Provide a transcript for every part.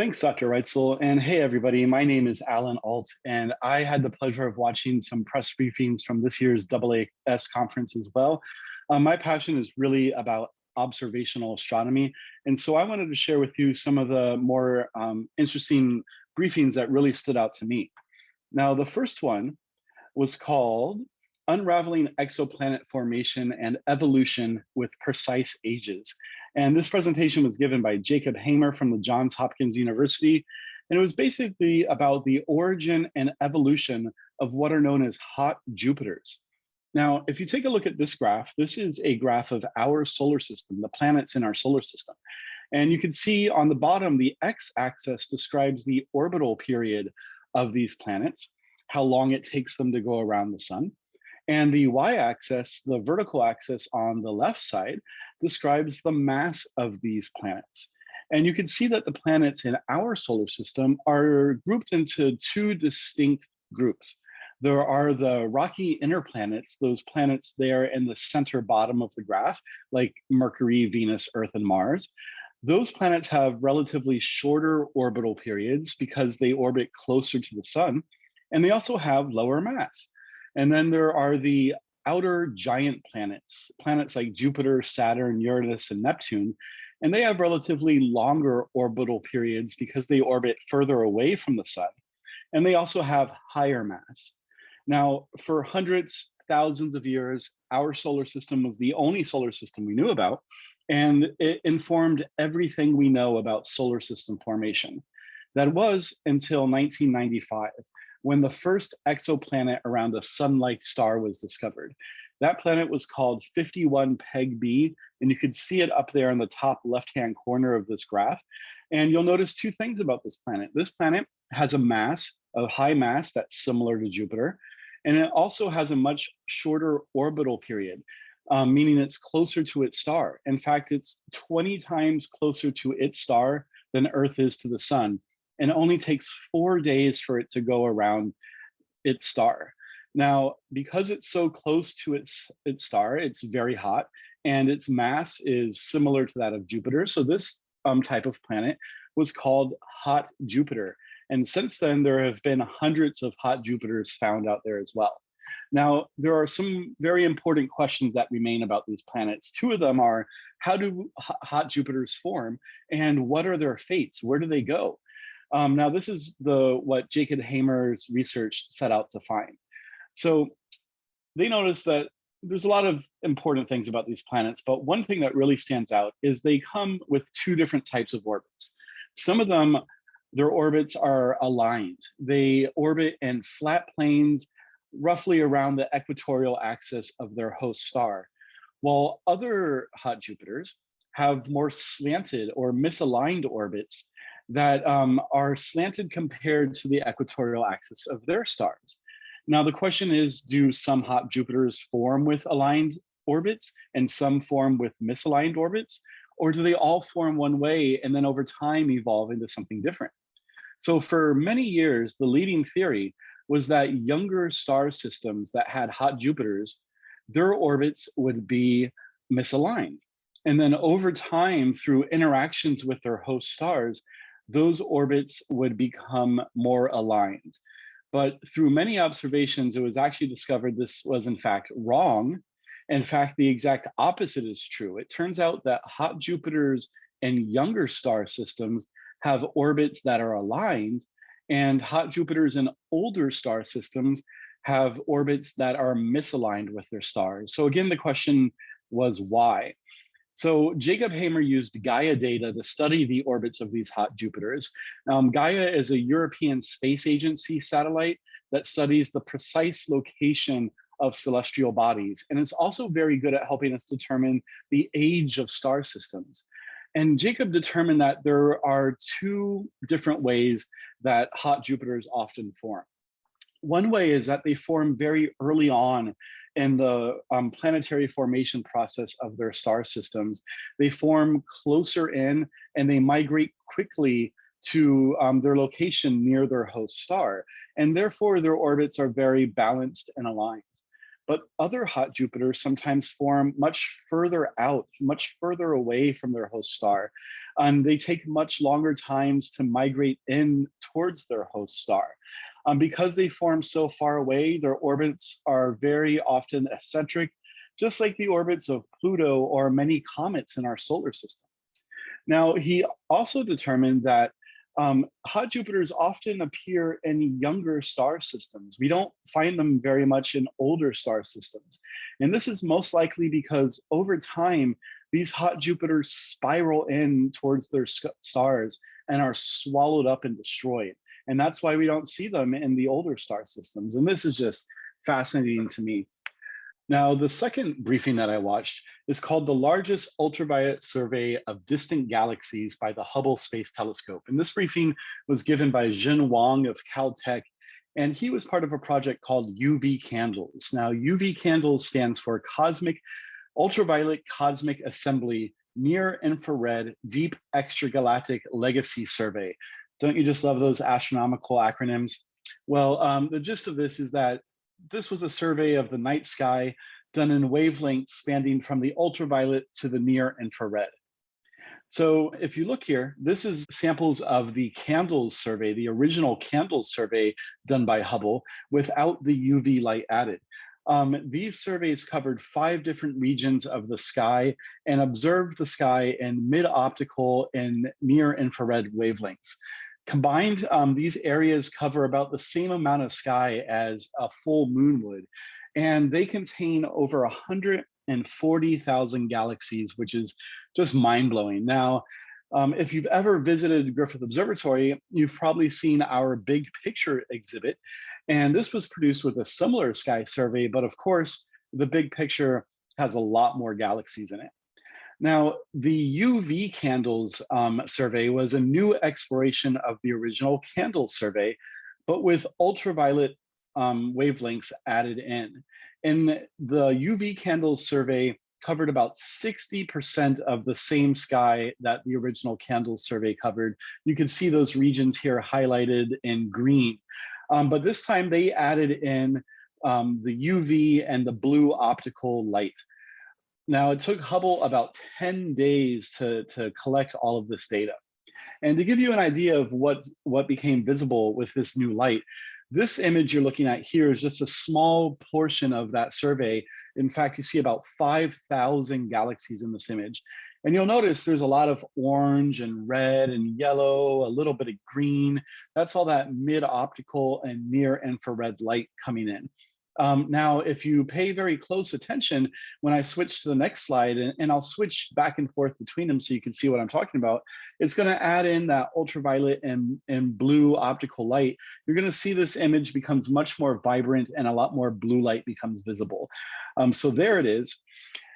Thanks, Dr. Reitzel. And hey, everybody, my name is Allan Ault, and I had the pleasure of watching some press briefings from this year's AAS conference as well. My passion is really about observational astronomy. And so I wanted to share with you some of the more interesting briefings that really stood out to me. Now, the first one was called Unraveling Exoplanet Formation and Evolution with Precise Ages. And this presentation was given by Jacob Hamer from the Johns Hopkins University. And it was basically about the origin and evolution of what are known as hot Jupiters. Now, if you take a look at this graph, this is a graph of our solar system, the planets in our solar system. And you can see on the bottom, the x-axis describes the orbital period of these planets, how long it takes them to go around the sun. And the y-axis, the vertical axis on the left side, describes the mass of these planets. And you can see that the planets in our solar system are grouped into two distinct groups. There are the rocky inner planets, those planets there in the center bottom of the graph, like Mercury, Venus, Earth, and Mars. Those planets have relatively shorter orbital periods because they orbit closer to the sun, and they also have lower mass. And then there are the outer giant planets, planets like Jupiter, Saturn, Uranus, and Neptune, and they have relatively longer orbital periods because they orbit further away from the sun, and they also have higher mass. Now, for hundreds, thousands of years, our solar system was the only solar system we knew about, and it informed everything we know about solar system formation. That was until 1995. When the first exoplanet around a sun-like star was discovered. That planet was called 51 Peg B, and you can see it up there in the top left-hand corner of this graph. And you'll notice two things about this planet. This planet has a mass, a high mass that's similar to Jupiter, and it also has a much shorter orbital period, meaning it's closer to its star. In fact, it's 20 times closer to its star than Earth is to the sun. And it only takes 4 days for it to go around its star. Now, because it's so close to its star, it's very hot, and its mass is similar to that of Jupiter. So this type of planet was called hot Jupiter. And since then, there have been hundreds of hot Jupiters found out there as well. Now, there are some very important questions that remain about these planets. Two of them are, how do hot Jupiters form, and what are their fates? Where do they go? Now, this is what Jacob Hamer's research set out to find. So they noticed that there's a lot of important things about these planets, but one thing that really stands out is they come with two different types of orbits. Some of them, their orbits are aligned. They orbit in flat planes roughly around the equatorial axis of their host star, while other hot Jupiters have more slanted or misaligned orbits that are slanted compared to the equatorial axis of their stars. Now, the question is, do some hot Jupiters form with aligned orbits and some form with misaligned orbits? Or do they all form one way and then over time evolve into something different? So for many years, the leading theory was that younger star systems that had hot Jupiters, their orbits would be misaligned. And then over time, through interactions with their host stars, those orbits would become more aligned. But through many observations, it was actually discovered this was in fact wrong. In fact, the exact opposite is true. It turns out that hot Jupiters and younger star systems have orbits that are aligned, and hot Jupiters and older star systems have orbits that are misaligned with their stars. So again, the question was why? So Jacob Hamer used Gaia data to study the orbits of these hot Jupiters. Gaia is a European Space Agency satellite that studies the precise location of celestial bodies. And it's also very good at helping us determine the age of star systems. And Jacob determined that there are two different ways that hot Jupiters often form. One way is that they form very early on in the planetary formation process of their star systems. They form closer in and they migrate quickly to their location near their host star. And therefore their orbits are very balanced and aligned. But other hot Jupiters sometimes form much further out, much further away from their host star. They take much longer times to migrate in towards their host star. Because they form so far away, their orbits are very often eccentric, just like the orbits of Pluto or many comets in our solar system. Now, he also determined that hot Jupiters often appear in younger star systems. We don't find them very much in older star systems. And this is most likely because over time, these hot Jupiters spiral in towards their stars and are swallowed up and destroyed. And that's why we don't see them in the older star systems. And this is just fascinating to me. Now, the second briefing that I watched is called the Largest Ultraviolet Survey of Distant Galaxies by the Hubble Space Telescope. And this briefing was given by Jin Wang of Caltech, and he was part of a project called UV Candles. Now, UV Candles stands for Ultraviolet Cosmic Assembly Near Infrared Deep Extragalactic Legacy Survey. Don't you just love those astronomical acronyms? Well, the gist of this is that this was a survey of the night sky done in wavelengths spanning from the ultraviolet to the near infrared. So if you look here, this is samples of the CANDLES survey, the original CANDLES survey done by Hubble without the UV light added. These surveys covered 5 different regions of the sky and observed the sky in mid-optical and near-infrared wavelengths. Combined, these areas cover about the same amount of sky as a full moon would, and they contain over 140,000 galaxies, which is just mind-blowing. Now, if you've ever visited Griffith Observatory, you've probably seen our big picture exhibit, and this was produced with a similar sky survey, but of course, the big picture has a lot more galaxies in it. Now, the UV Candles survey was a new exploration of the original Candles survey, but with ultraviolet wavelengths added in. And the UV Candles survey covered about 60% of the same sky that the original Candles survey covered. You can see those regions here highlighted in green. But this time they added in the UV and the blue optical light. Now, it took Hubble about 10 days to collect all of this data. And to give you an idea of what became visible with this new light, this image you're looking at here is just a small portion of that survey. In fact, you see about 5,000 galaxies in this image. And you'll notice there's a lot of orange and red and yellow, a little bit of green. That's all that mid-optical and near-infrared light coming in. Now, if you pay very close attention, when I switch to the next slide, and I'll switch back and forth between them so you can see what I'm talking about, it's going to add in that ultraviolet and blue optical light. You're going to see this image becomes much more vibrant and a lot more blue light becomes visible. So there it is.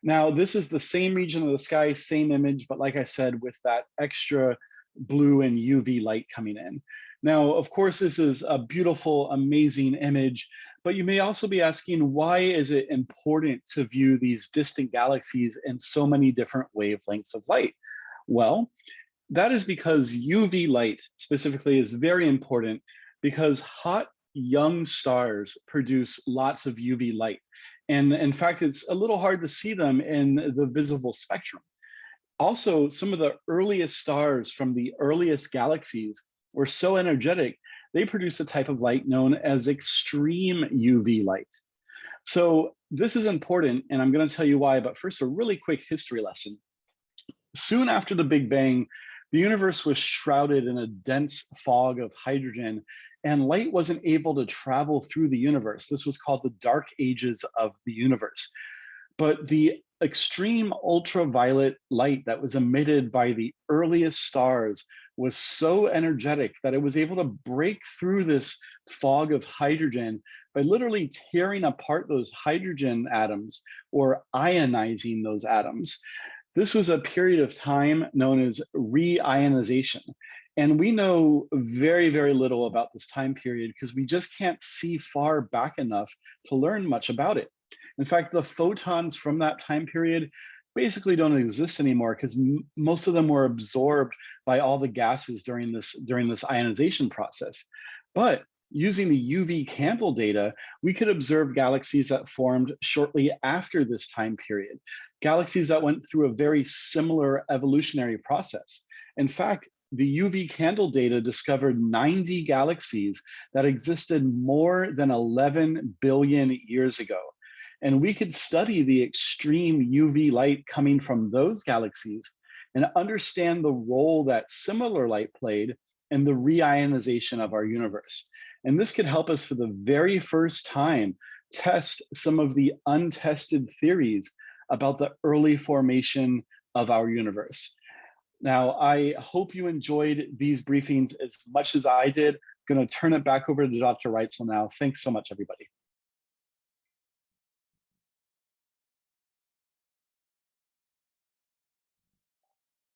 Now, this is the same region of the sky, same image, but like I said, with that extra blue and UV light coming in. Now, of course, this is a beautiful, amazing image, but you may also be asking, why is it important to view these distant galaxies in so many different wavelengths of light? Well, that is because UV light specifically is very important because hot, young stars produce lots of UV light. And in fact, it's a little hard to see them in the visible spectrum. Also, some of the earliest stars from the earliest galaxies were so energetic, they produce a type of light known as extreme UV light. So this is important, and I'm going to tell you why, but first, a really quick history lesson. Soon after the Big Bang, the universe was shrouded in a dense fog of hydrogen, and light wasn't able to travel through the universe. This was called the dark ages of the universe. But the extreme ultraviolet light that was emitted by the earliest stars was so energetic that it was able to break through this fog of hydrogen by literally tearing apart those hydrogen atoms or ionizing those atoms. This was a period of time known as reionization. And we know very, very little about this time period because we just can't see far back enough to learn much about it. In fact, the photons from that time period basically don't exist anymore because most of them were absorbed by all the gases during this ionization process. But Using the UV candle data, we could observe galaxies that formed shortly after this time period, galaxies that went through a very similar evolutionary process. In fact, the UV candle data discovered 90 galaxies that existed more than 11 billion years ago. And we could study the extreme UV light coming from those galaxies and understand the role that similar light played in the reionization of our universe. And this could help us for the very first time test some of the untested theories about the early formation of our universe. Now, I hope you enjoyed these briefings as much as I did. I'm going to turn it back over to Dr. Reitzel now. Thanks so much, everybody.